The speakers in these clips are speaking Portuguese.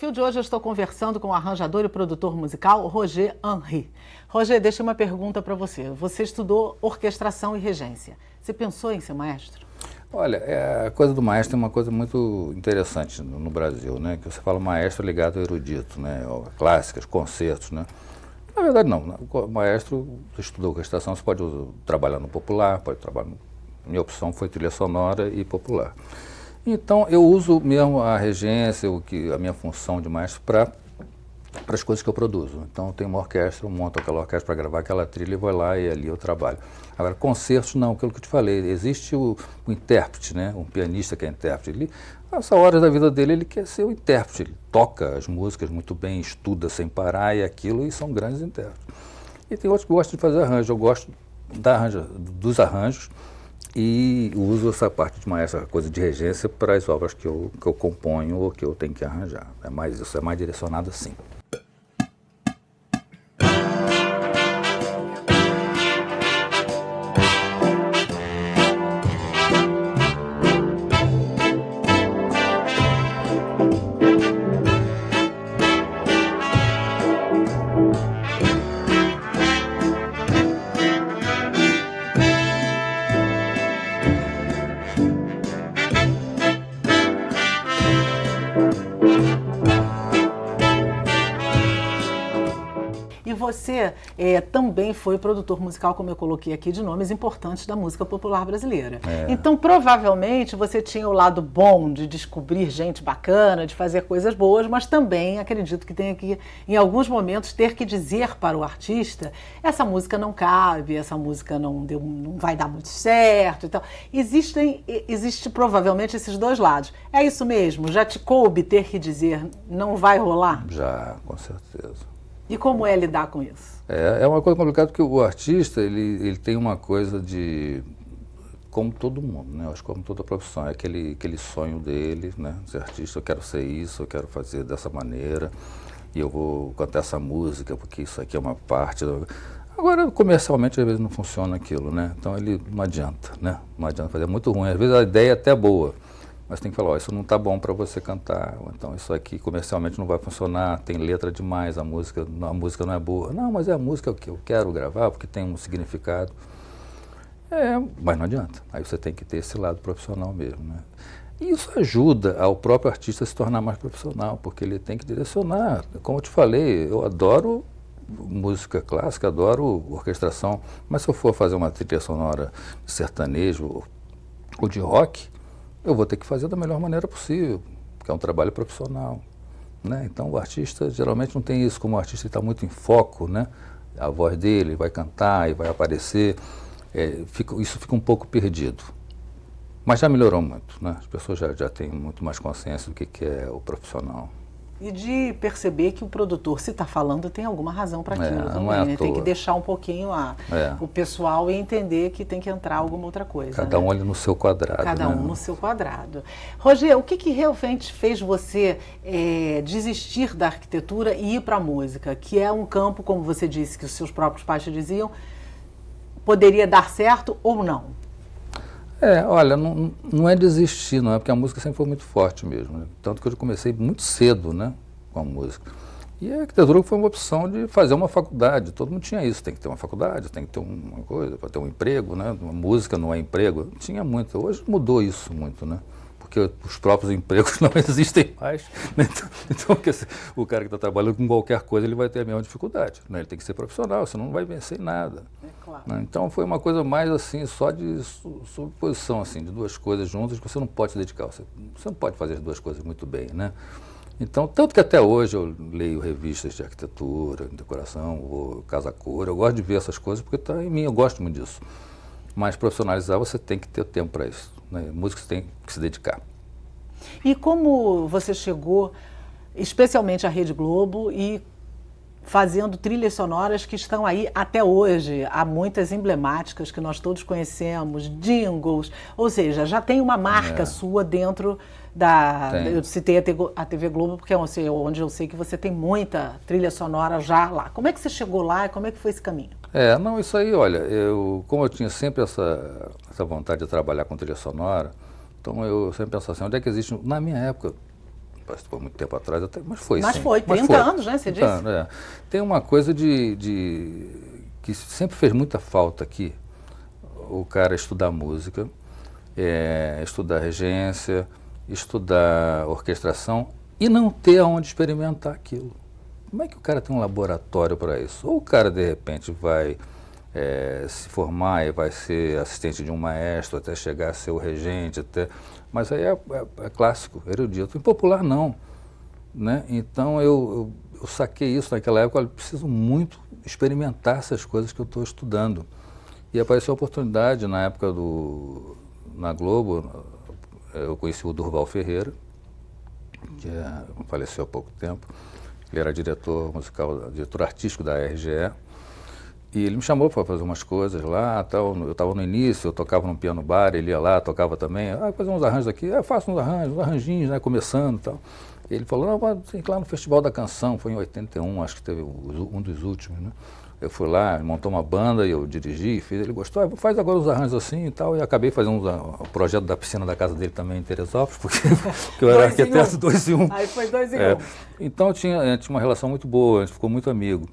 perfil de hoje eu estou conversando com o arranjador e produtor musical Roger Henry. Roger, deixa uma pergunta para você. Você estudou orquestração e regência. Você pensou em ser maestro? Olha, a coisa do maestro é uma coisa muito interessante no Brasil, né? Que você fala maestro ligado ao erudito, né? Clássicas, concertos, né? Na verdade não. O maestro estudou orquestração, você pode trabalhar no popular, pode trabalhar minha opção foi trilha sonora e popular. Então eu uso mesmo a regência, a minha função de maestro para as coisas que eu produzo. Então eu tenho uma orquestra, eu monto aquela orquestra para gravar aquela trilha e vou lá e ali eu trabalho. Agora, concertos não, aquilo que eu te falei, existe o intérprete, né? Um pianista que é intérprete. Ele, nessa hora da vida dele, ele quer ser o intérprete, ele toca as músicas muito bem, estuda sem parar e são grandes intérpretes. E tem outros que gostam de fazer arranjo, eu gosto dos arranjos e uso essa parte de maestro, essa coisa de regência para as obras que eu componho ou que eu tenho que arranjar. Isso é mais direcionado assim. E você também foi produtor musical, como eu coloquei aqui, de nomes importantes da música popular brasileira. Então, provavelmente, você tinha o lado bom de descobrir gente bacana, de fazer coisas boas, mas também acredito que tenha que, em alguns momentos, ter que dizer para o artista: essa música não cabe, essa música não vai dar muito certo e tal. Existe provavelmente esses dois lados. É isso mesmo? Já te coube ter que dizer não vai rolar? Já, com certeza. E como é lidar com isso? É uma coisa complicada porque o artista, ele tem uma coisa de, como todo mundo, né? Acho que como toda profissão, é aquele sonho dele, né? Ser artista, eu quero ser isso, eu quero fazer dessa maneira, e eu vou cantar essa música, porque isso aqui é uma parte. Agora, comercialmente, às vezes não funciona aquilo, né? Então, ele não adianta, né? Não adianta fazer, é muito ruim. Às vezes a ideia é até boa, mas tem que falar, isso não está bom para você cantar, ou então isso aqui comercialmente não vai funcionar, tem letra demais, a música não é boa. Não, mas é a música que eu quero gravar, porque tem um significado. Mas não adianta, aí você tem que ter esse lado profissional mesmo, né? E isso ajuda ao próprio artista a se tornar mais profissional, porque ele tem que direcionar. Como eu te falei, eu adoro música clássica, adoro orquestração, mas se eu for fazer uma trilha sonora de sertanejo ou de rock, eu vou ter que fazer da melhor maneira possível, porque é um trabalho profissional, né? Então o artista geralmente não tem isso, como o artista está muito em foco, né? A voz dele vai cantar e vai aparecer, isso fica um pouco perdido. Mas já melhorou muito, né? As pessoas já têm muito mais consciência do que é o profissional. E de perceber que o produtor, se está falando, tem alguma razão para aquilo também, não é né? à toa. Tem que deixar um pouquinho o pessoal e entender que tem que entrar alguma outra coisa. Cada um ali no seu quadrado. Cada um no seu quadrado. Roger, o que realmente fez você desistir da arquitetura e ir para a música? Que é um campo, como você disse, que os seus próprios pais te diziam, poderia dar certo ou não? Olha, não é desistir, não é, porque a música sempre foi muito forte mesmo, né? Tanto que eu comecei muito cedo, né, com a música. E a arquitetura foi uma opção de fazer uma faculdade, todo mundo tinha isso, tem que ter uma faculdade, tem que ter uma coisa, para ter um emprego, né, uma música não é emprego, tinha muito, hoje mudou isso muito, né, porque os próprios empregos não existem mais, né? Então o cara que está trabalhando com qualquer coisa, ele vai ter a mesma dificuldade, né? Ele tem que ser profissional, senão não vai vencer em nada. Claro. Né? Então foi uma coisa mais assim, só de sobreposição, assim, de duas coisas juntas que você não pode se dedicar, você não pode fazer as duas coisas muito bem, né? Então, tanto que até hoje eu leio revistas de arquitetura, decoração, ou casa cor, eu gosto de ver essas coisas porque está em mim, eu gosto muito disso. Mas profissionalizar você tem que ter tempo para isso, né? Música você tem que se dedicar. E como você chegou, especialmente à Rede Globo, e fazendo trilhas sonoras que estão aí até hoje. Há muitas emblemáticas que nós todos conhecemos, jingles, ou seja, já tem uma marca sua dentro da... Tem. Eu citei a TV Globo porque é onde eu sei que você tem muita trilha sonora já lá. Como é que você chegou lá e como é que foi esse caminho? Não, isso aí, olha, como eu tinha sempre essa vontade de trabalhar com trilha sonora, então eu sempre pensava assim, onde é que existe, na minha época, foi muito tempo atrás, até, mas foi Mas sim. foi, 30 anos, né, você disse? Anos, é. Tem uma coisa que sempre fez muita falta aqui, o cara estudar música, estudar regência, estudar orquestração e não ter aonde experimentar aquilo. Como é que o cara tem um laboratório para isso? Ou o cara, de repente, vai se formar e vai ser assistente de um maestro até chegar a ser o regente, mas aí é clássico, erudito. Em popular, não. Né? Então, eu saquei isso naquela época, eu preciso muito experimentar essas coisas que eu estou estudando. E apareceu a oportunidade, na época na Globo, eu conheci o Durval Ferreira, que faleceu há pouco tempo. Ele era diretor musical, diretor artístico da RGE. E ele me chamou para fazer umas coisas lá, tal. Eu estava no início, eu tocava num piano bar, ele ia lá, tocava também. Fazer uns arranjos aqui, faço uns arranjinhos, né, começando e tal. E ele falou, não, tem que ir lá no Festival da Canção, foi em 81, acho que teve um dos últimos, né? Eu fui lá, montou uma banda e eu dirigi, fiz, ele gostou, faz agora os arranjos assim e tal, e acabei fazendo o projeto da piscina da casa dele também em Teresópolis, porque eu era arquiteto 2 em 1. Aí foi 2 em 1. Então tinha uma relação muito boa, a gente ficou muito amigo.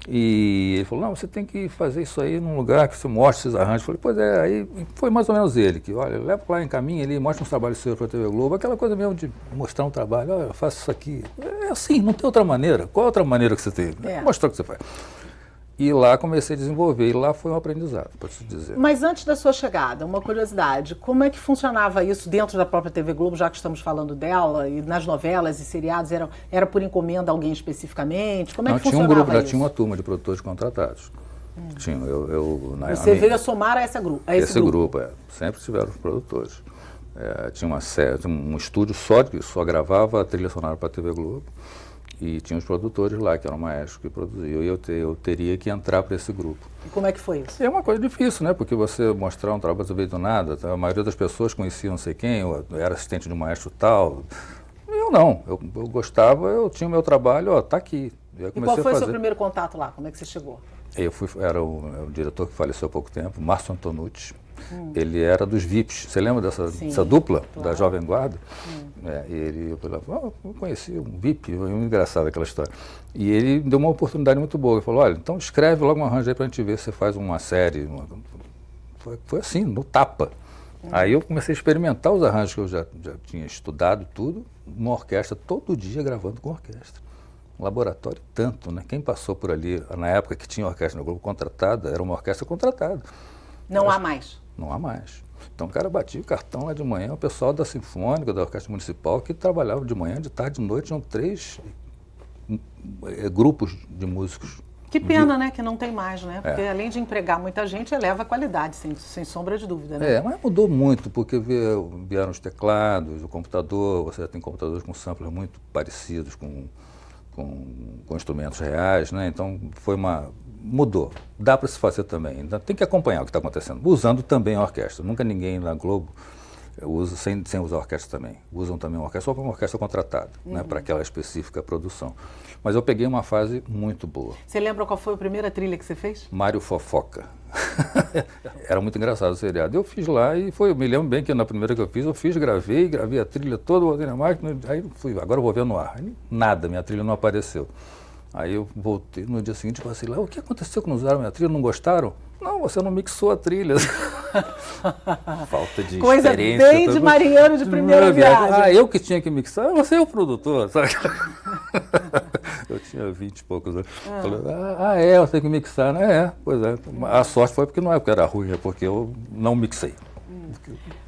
E ele falou, não, você tem que fazer isso aí num lugar que você mostre esses arranjos. Eu falei, pois é, aí foi mais ou menos ele, que olha, leva lá, encaminha ali, mostra uns trabalhos seus para a TV Globo, aquela coisa mesmo de mostrar um trabalho, olha, eu faço isso aqui. É assim, não tem outra maneira. Qual a outra maneira que você tem? Mostrar o que você faz. E lá comecei a desenvolver, e lá foi um aprendizado, pode se dizer. Mas antes da sua chegada, uma curiosidade, como é que funcionava isso dentro da própria TV Globo, já que estamos falando dela, e nas novelas e seriados, era por encomenda alguém especificamente? Como é que funcionava isso? Já tinha uma turma de produtores contratados. Tinha, Você veio a somar a esse grupo? Sempre tiveram os produtores. Tinha um estúdio que só gravava a trilha sonora para a TV Globo. E tinha os produtores lá, que eram maestros que produziam, e eu teria que entrar para esse grupo. E como é que foi isso? É uma coisa difícil, né? Porque você mostrar um trabalho, você veio do nada, a maioria das pessoas conhecia não sei quem, eu era assistente de um maestro tal. Eu não, eu gostava, eu tinha o meu trabalho, tá aqui. E qual foi o seu primeiro contato lá? Como é que você chegou? Era o diretor que faleceu há pouco tempo, Márcio Antonucci. Ele era dos VIPs. Você lembra dessa dupla, claro, da Jovem Guarda? Eu conheci um VIP, muito engraçado aquela história. E ele deu uma oportunidade muito boa. Ele falou, olha, então escreve logo um arranjo aí pra gente ver se você faz uma série. Foi assim, no tapa. Aí eu comecei a experimentar os arranjos que eu já tinha estudado tudo, uma orquestra, todo dia gravando com orquestra. Um laboratório tanto, né? Quem passou por ali, na época que tinha orquestra no Globo contratada, era uma orquestra contratada. Não há mais? Não há mais. Então o cara batia o cartão lá de manhã, o pessoal da Sinfônica, da Orquestra Municipal, que trabalhava de manhã, de tarde, de noite, tinham 3 grupos de músicos. Que pena, né, que não tem mais, né? Porque além de empregar muita gente, eleva a qualidade, sem sombra de dúvida, né? Mas mudou muito, porque vieram os teclados, o computador, você já tem computadores com samplers muito parecidos com instrumentos reais, né? Então mudou. Dá para se fazer também. Ainda tem que acompanhar o que está acontecendo, usando também a orquestra. Nunca ninguém na Globo usa sem usar a orquestra também. Usam também a orquestra, só para uma orquestra contratada, né, para aquela específica produção. Mas eu peguei uma fase muito boa. Você lembra qual foi a primeira trilha que você fez? Mário Fofoca. Era muito engraçado o seriado. Eu fiz lá e eu me lembro bem que na primeira que eu fiz, gravei a trilha toda, botei na máquina, aí agora eu vou ver no ar. Aí, nada, minha trilha não apareceu. Aí eu voltei no dia seguinte e falei assim, o que aconteceu que não usaram minha trilha, não gostaram? Não, você não mixou a trilha. Falta de coisa experiência. Bem de marinheiro de primeira viagem. Eu que tinha que mixar, você é o produtor, sabe? Eu tinha 20 e poucos anos. Falei, eu tenho que mixar, né? Pois é. A sorte foi porque não é porque era ruim, é porque eu não mixei.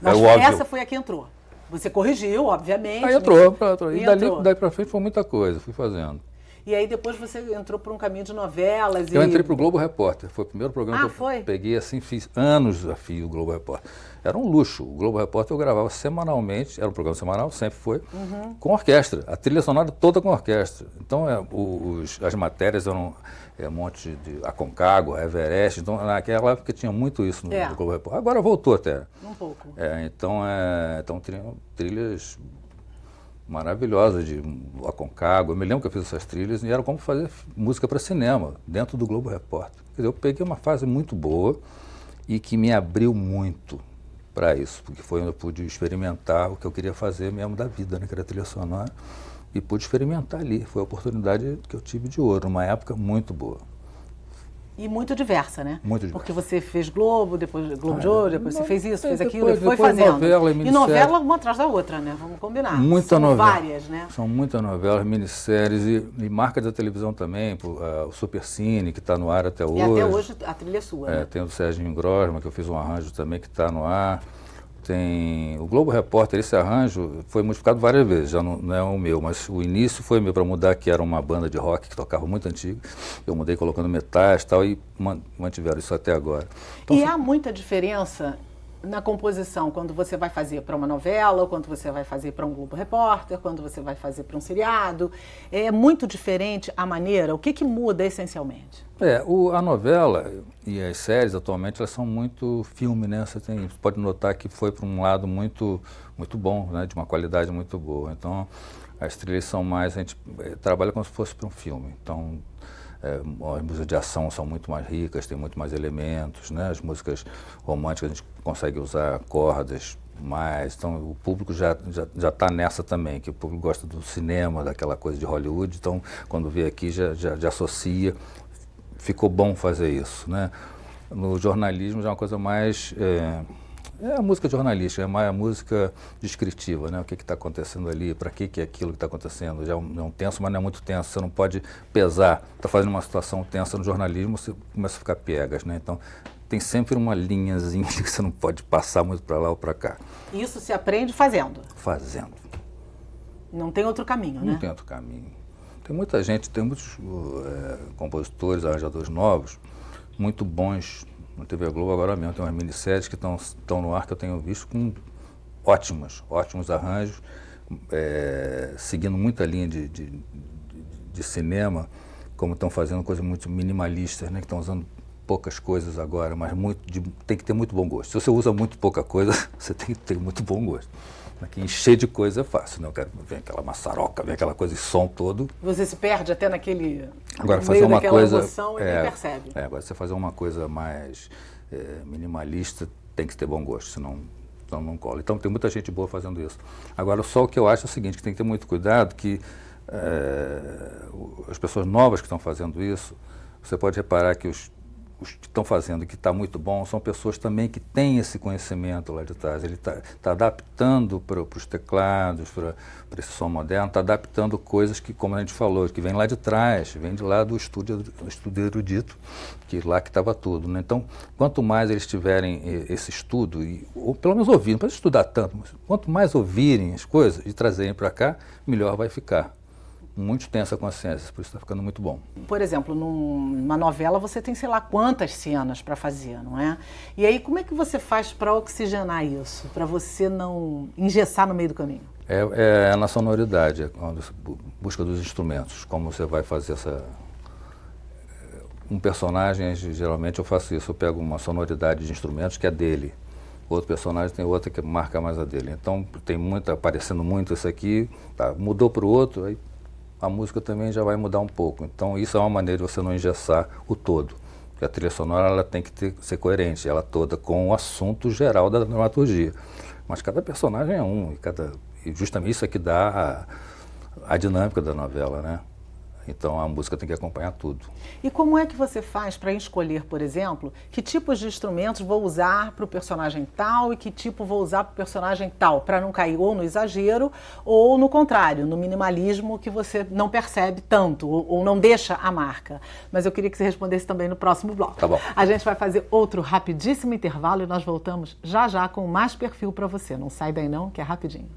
Mas essa foi a que entrou. Você corrigiu, obviamente. Aí entrou. E daí pra frente foi muita coisa, fui fazendo. E aí depois você entrou por um caminho de novelas Eu entrei para o Globo Repórter, foi o primeiro programa que eu peguei assim, fiz anos a fio o Globo Repórter. Era um luxo, o Globo Repórter eu gravava semanalmente, era um programa semanal, sempre foi, com orquestra, a trilha sonora toda com orquestra. Então as matérias eram um monte de Aconcagua, Everest, então naquela época tinha muito isso no Globo Repórter. Agora voltou até. Um pouco. Então trilhas maravilhosa de Aconcagua. Eu me lembro que eu fiz essas trilhas e era como fazer música para cinema, dentro do Globo Repórter. Quer dizer, eu peguei uma fase muito boa e que me abriu muito para isso, porque foi onde eu pude experimentar o que eu queria fazer mesmo da vida, né, que era trilha sonora. e pude experimentar ali. Foi a oportunidade que eu tive de ouro, numa época muito boa. E muito diversa, né? Muito diversa. Porque você fez Globo, depois Globo de Ouro, depois você fez isso, fez aquilo, e foi depois fazendo. Novela e e minissérie. novela uma atrás da outra, né? Vamos combinar. Muita São novela. várias, né? São muitas novelas, minisséries e marcas da televisão também, o Supercine, que está no ar até hoje. E até hoje a trilha é sua, né? Tem o do Serginho Grosma, que eu fiz um arranjo também, que está no ar. Tem o Globo Repórter, esse arranjo foi modificado várias vezes, já não é o meu, mas o início foi meu para mudar, que era uma banda de rock que tocava muito antigo. Eu mudei colocando metais e tal, e mantiveram isso até agora. Então, e há muita diferença na composição quando você vai fazer para uma novela, ou quando você vai fazer para um Globo Repórter, quando você vai fazer para um seriado. É muito diferente a maneira, o que muda essencialmente? A novela e as séries atualmente elas são muito filme, né? Você pode notar que foi para um lado muito bom, né? De uma qualidade muito boa. Então as trilhas são mais, a gente trabalha como se fosse para um filme. Então as músicas de ação são muito mais ricas, tem muito mais elementos, né? As músicas românticas a gente consegue usar cordas mais, então o público já está nessa também, que o público gosta do cinema, daquela coisa de Hollywood, então quando vê aqui já associa. Ficou bom fazer isso, né? No jornalismo já é uma coisa mais... a música jornalística, é mais a música descritiva, né? O que está acontecendo ali, para que é aquilo que está acontecendo. Já é um tenso, mas não é muito tenso, você não pode pesar. Está fazendo uma situação tensa no jornalismo, você começa a ficar piegas, né? Então, tem sempre uma linhazinha que você não pode passar muito para lá ou para cá. Isso se aprende fazendo? Fazendo. Não tem outro caminho, né? Não tem outro caminho. Tem muita gente, tem muitos compositores, arranjadores novos, muito bons. No TV Globo agora mesmo tem umas minisséries que estão no ar que eu tenho visto com ótimos arranjos, seguindo muita linha de cinema, como estão fazendo coisas muito minimalistas, né, que estão usando poucas coisas agora, mas tem que ter muito bom gosto. Se você usa muito pouca coisa, você tem que ter muito bom gosto. Aqui encher de coisa é fácil, né? Vem aquela maçaroca, vem aquela coisa de som todo. Você se perde até naquele agora, fazer uma coisa, emoção e nem percebe. Agora, você fazer uma coisa mais minimalista, tem que ter bom gosto, senão não cola. Então, tem muita gente boa fazendo isso. Agora, só o que eu acho é o seguinte, que tem que ter muito cuidado, que as pessoas novas que estão fazendo isso, você pode reparar que os que estão fazendo, que está muito bom, são pessoas também que têm esse conhecimento lá de trás. Ele está adaptando para os teclados, para esse som moderno, está adaptando coisas que, como a gente falou, que vem lá de trás, vem de lá do estúdio erudito, que lá que estava tudo, né? Então, quanto mais eles tiverem esse estudo, ou pelo menos ouvindo, não precisa estudar tanto, mas quanto mais ouvirem as coisas e trazerem para cá, melhor vai ficar. Muitos têm essa consciência, por isso está ficando muito bom. Por exemplo, numa novela você tem sei lá quantas cenas para fazer, não é? E aí como é que você faz para oxigenar isso, para você não engessar no meio do caminho? É na sonoridade, quando você busca dos instrumentos, como você vai fazer um personagem, geralmente eu faço isso, eu pego uma sonoridade de instrumentos que é dele. Outro personagem tem outra que marca mais a dele. Então tem aparecendo muito isso aqui, tá, mudou para o outro, aí a música também já vai mudar um pouco. Então isso é uma maneira de você não engessar o todo. Porque a trilha sonora ela tem que ser coerente, ela toda com o assunto geral da dramaturgia. Mas cada personagem é um, e justamente isso é que dá a dinâmica da novela, né? Então a música tem que acompanhar tudo. E como é que você faz para escolher, por exemplo, que tipos de instrumentos vou usar para o personagem tal e que tipo vou usar para o personagem tal, para não cair ou no exagero ou no contrário, no minimalismo que você não percebe tanto ou não deixa a marca? Mas eu queria que você respondesse também no próximo bloco. Tá bom. A gente vai fazer outro rapidíssimo intervalo e nós voltamos já já com mais perfil para você. Não sai daí não, que é rapidinho.